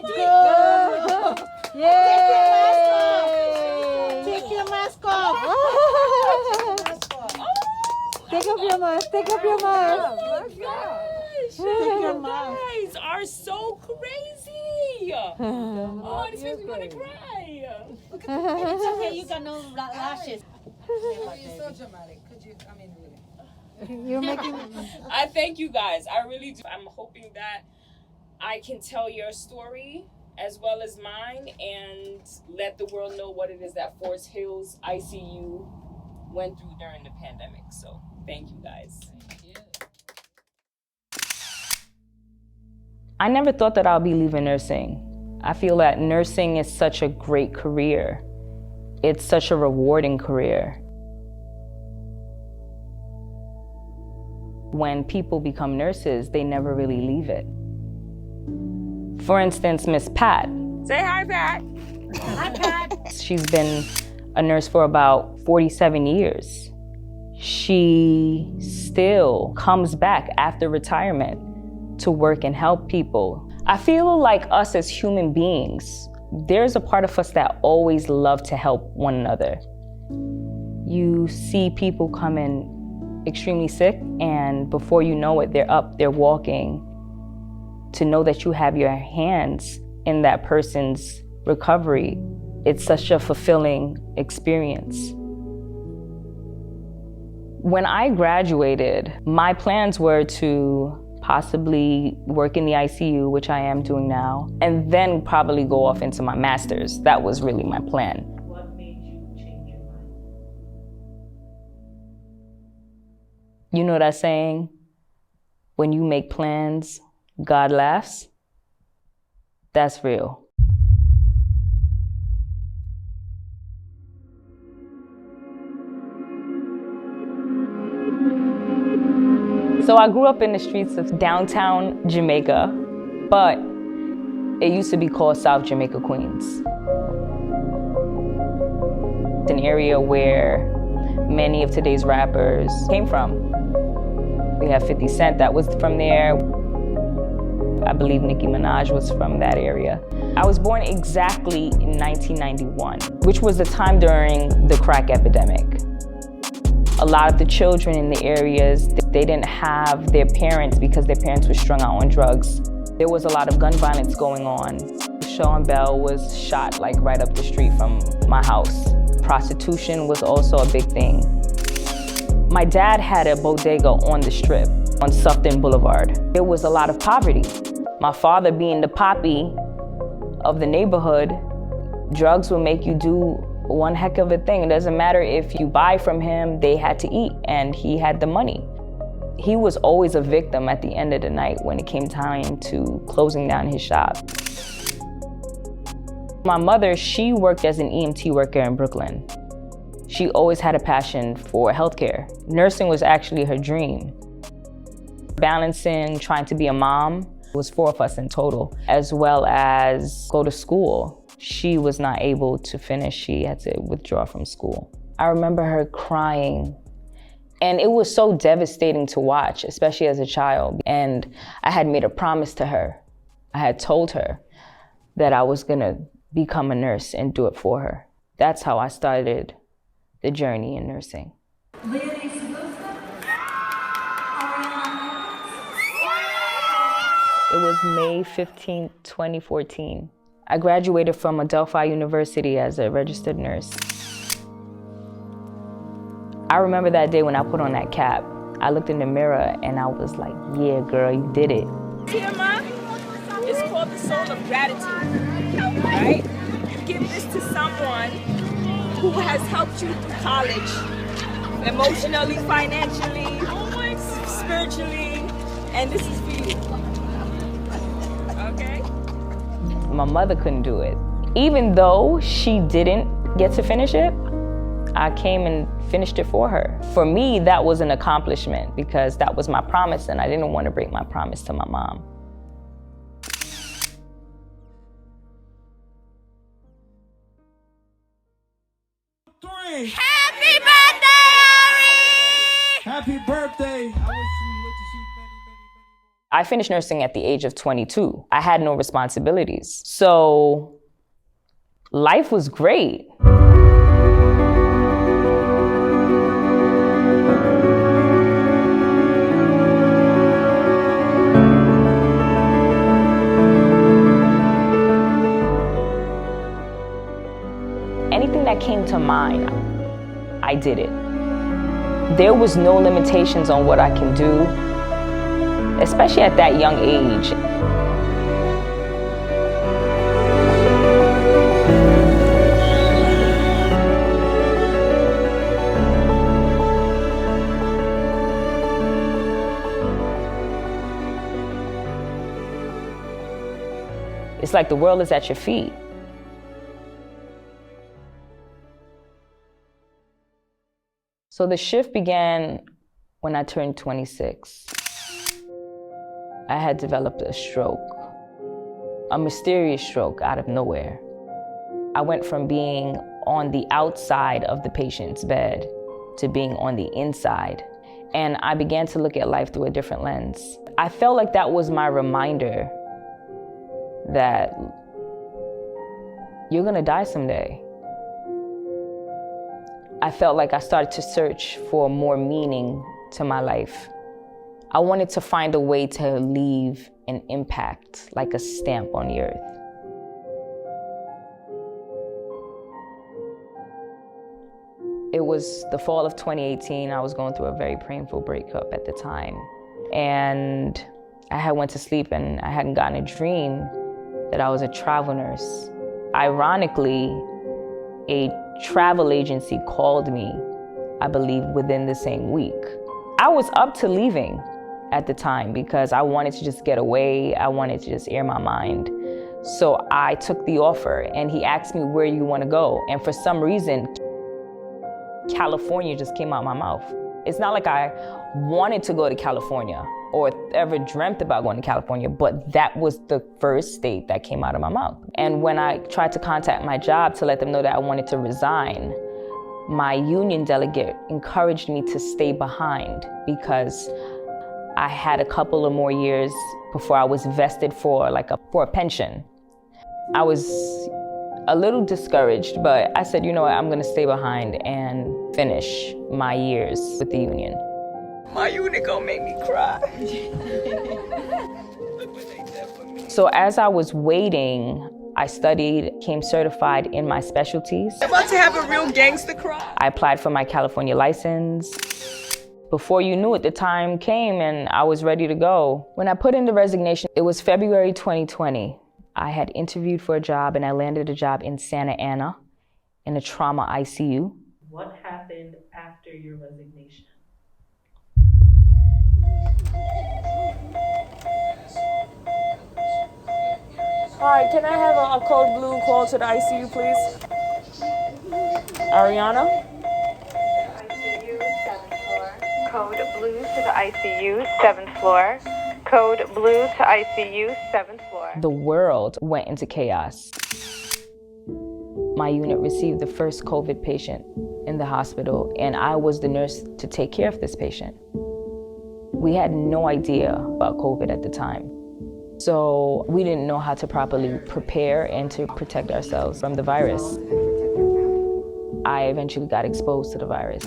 Go. Yay! Take your mask off. Take off your mask. Take off your mask. Oh my gosh. Take your You mask. guys are so crazy. Oh, this makes me want to cry. It's okay, you got no lashes. You're so dramatic. Could you, I mean, really? You're making. I thank you guys. I really do. I'm hoping that I can tell your story as well as mine and let the world know what it is that Forest Hills ICU went through during the pandemic. So thank you guys. I never thought that I'll be leaving nursing. I feel that nursing is such a great career. It's such a rewarding career. When people become nurses, they never really leave it. For instance, Miss Pat. Say hi, Pat. Hi, Pat. She's been a nurse for about 47 years. She still comes back after retirement to work and help people. I feel like us as human beings, there's a part of us that always love to help one another. You see people come in extremely sick, and before you know it, they're up, they're walking. To know that you have your hands in that person's recovery, it's such a fulfilling experience. When I graduated, my plans were to possibly work in the ICU, which I am doing now, and then probably go off into my master's. That was really my plan. What made you change your mind? You know that saying, when you make plans, God laughs? That's real. So I grew up in the streets of downtown Jamaica, but it used to be called South Jamaica, Queens. It's an area where many of today's rappers came from. We have 50 Cent that was from there. I believe Nicki Minaj was from that area. I was born exactly in 1991, which was the time during the crack epidemic. A lot of the children in the areas, they didn't have their parents because their parents were strung out on drugs. There was a lot of gun violence going on. Sean Bell was shot like right up the street from my house. Prostitution was also a big thing. My dad had a bodega on the strip, on Sufton Boulevard. There was a lot of poverty. My father being the poppy of the neighborhood, drugs will make you do one heck of a thing. It doesn't matter if you buy from him, they had to eat and he had the money. He was always a victim at the end of the night when it came time to closing down his shop. My mother, she worked as an EMT worker in Brooklyn. She always had a passion for healthcare. Nursing was actually her dream. Balancing, trying to be a mom, it was 4 of us in total, as well as go to school. She was not able to finish. She had to withdraw from school. I remember her crying, and it was so devastating to watch, especially as a child. And I had made a promise to her. I had told her that I was gonna become a nurse and do it for her. That's how I started the journey in nursing. It was May 15, 2014. I graduated from Adelphi University as a registered nurse. I remember that day when I put on that cap. I looked in the mirror and I was like, yeah, girl, you did it. Tirma is called the soul of gratitude, right? You give this to someone who has helped you through college, emotionally, financially, spiritually, and this is for you, okay? My mother couldn't do it. Even though she didn't get to finish it, I came and finished it for her. For me, that was an accomplishment because that was my promise and I didn't want to break my promise to my mom. Happy birthday, Ari! Happy birthday! I wish you would to see many, many, many more. I finished nursing at the age of 22. I had no responsibilities. So life was great. Anything that came to mind, I did it. There was no limitations on what I can do, especially at that young age. It's like the world is at your feet. So the shift began when I turned 26. I had developed a stroke, a mysterious stroke out of nowhere. I went from being on the outside of the patient's bed to being on the inside. And I began to look at life through a different lens. I felt like that was my reminder that you're gonna die someday. I felt like I started to search for more meaning to my life. I wanted to find a way to leave an impact, like a stamp on the earth. It was the fall of 2018. I was going through a very painful breakup at the time. And I had went to sleep and I hadn't gotten a dream that I was a travel nurse. Ironically, a travel agency called me, I believe, within the same week. I was up to leaving at the time because I wanted to just get away. I wanted to just air my mind. So I took the offer and he asked me, where you want to go? And for some reason, California just came out my mouth. It's not like I wanted to go to California or ever dreamt about going to California, but that was the first state that came out of my mouth. And when I tried to contact my job to let them know that I wanted to resign, my union delegate encouraged me to stay behind because I had a couple of more years before I was vested for a pension. I was a little discouraged, but I said, you know what, I'm gonna stay behind and finish my years with the union. My unit gonna make me cry. Look what they did for me. So as I was waiting, I studied, became certified in my specialties. I'm about to have a real gangster cry. I applied for my California license. Before you knew it, the time came and I was ready to go. When I put in the resignation, it was February 2020. I had interviewed for a job and I landed a job in Santa Ana in a trauma ICU. What happened after your resignation? Hi, can I have a code blue call to the ICU, please? Ariana? ICU, 7th floor. Code blue to the ICU, 7th floor. Code blue to ICU, 7th floor. The world went into chaos. My unit received the first COVID patient in the hospital, and I was the nurse to take care of this patient. We had no idea about COVID at the time. So we didn't know how to properly prepare and to protect ourselves from the virus. I eventually got exposed to the virus,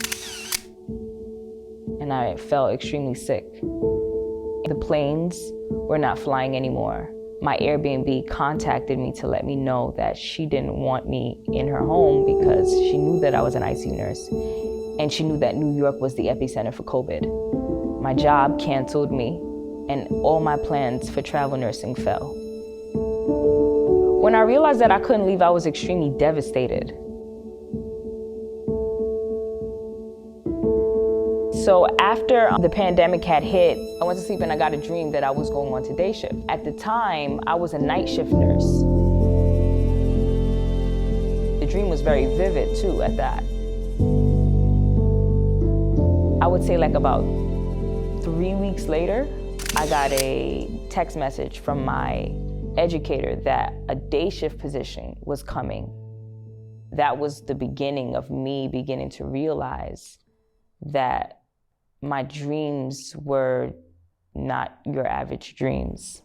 and I felt extremely sick. The planes were not flying anymore. My Airbnb contacted me to let me know that she didn't want me in her home because she knew that I was an ICU nurse, and she knew that New York was the epicenter for COVID. My job canceled me, and all my plans for travel nursing fell. When I realized that I couldn't leave, I was extremely devastated. So after the pandemic had hit, I went to sleep and I got a dream that I was going on to day shift. At the time, I was a night shift nurse. The dream was very vivid too at that. I would say about 3 weeks later, I got a text message from my educator that a day shift position was coming. That was the beginning of me beginning to realize that my dreams were not your average dreams.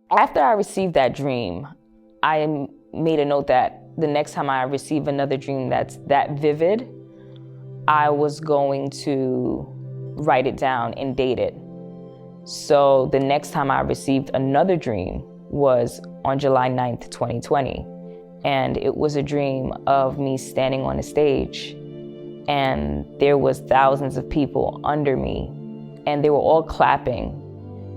After I received that dream, I made a note that the next time I receive another dream that's that vivid, I was going to write it down and date it. So the next time I received another dream was on July 9th, 2020. And it was a dream of me standing on a stage, and there was thousands of people under me, and they were all clapping.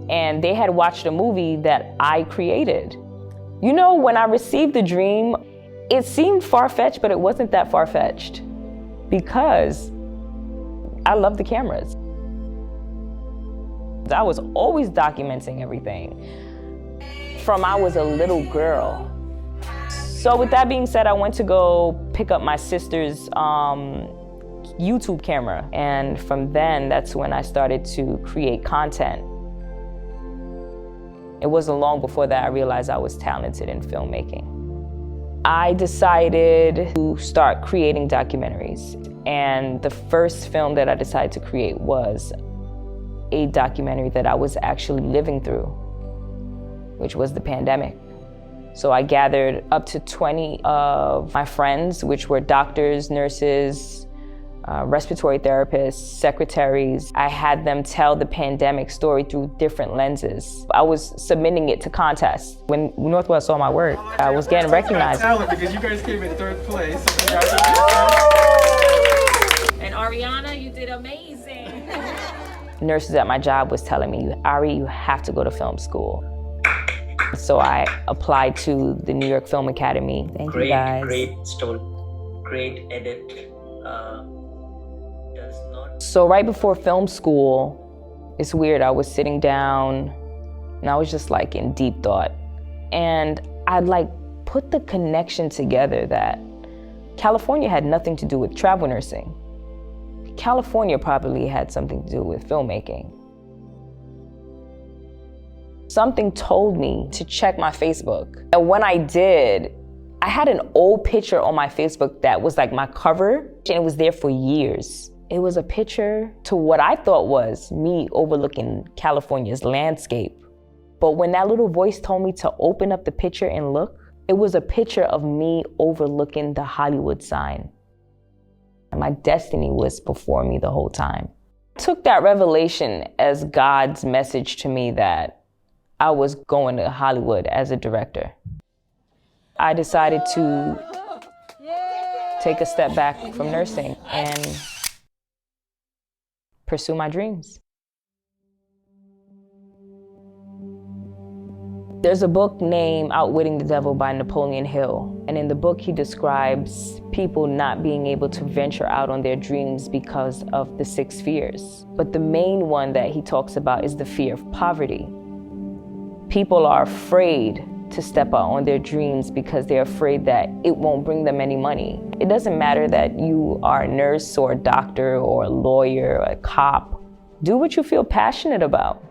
And they had watched a movie that I created. You know, when I received the dream, it seemed far-fetched, but it wasn't that far-fetched because I love the cameras. I was always documenting everything from I was a little girl. So with that being said, I went to go pick up my sister's YouTube camera. And from then, that's when I started to create content. It wasn't long before that I realized I was talented in filmmaking. I decided to start creating documentaries. And the first film that I decided to create was a documentary that I was actually living through, which was the pandemic. So I gathered up to 20 of my friends, which were doctors, nurses, respiratory therapists, secretaries. I had them tell the pandemic story through different lenses. I was submitting it to contests. When Northwest saw my work, I was getting recognized. Because you guys came in third place. So And Ariana, you did amazing. Nurses at my job was telling me, Ari, you have to go to film school. So I applied to the New York Film Academy. Thank you guys. Great story, great edit. So right before film school, it's weird, I was sitting down and I was just like in deep thought. And I'd like put the connection together that California had nothing to do with travel nursing. California probably had something to do with filmmaking. Something told me to check my Facebook. And when I did, I had an old picture on my Facebook that was like my cover, and it was there for years. It was a picture to what I thought was me overlooking California's landscape. But when that little voice told me to open up the picture and look, it was a picture of me overlooking the Hollywood sign. My destiny was before me the whole time. I took that revelation as God's message to me that I was going to Hollywood as a director. I decided to take a step back from nursing and pursue my dreams. There's a book named Outwitting the Devil by Napoleon Hill. And in the book, he describes people not being able to venture out on their dreams because of the 6 fears. But the main one that he talks about is the fear of poverty. People are afraid to step out on their dreams because they're afraid that it won't bring them any money. It doesn't matter that you are a nurse or a doctor or a lawyer or a cop. Do what you feel passionate about.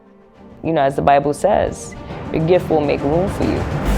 You know, as the Bible says, your gift will make room for you.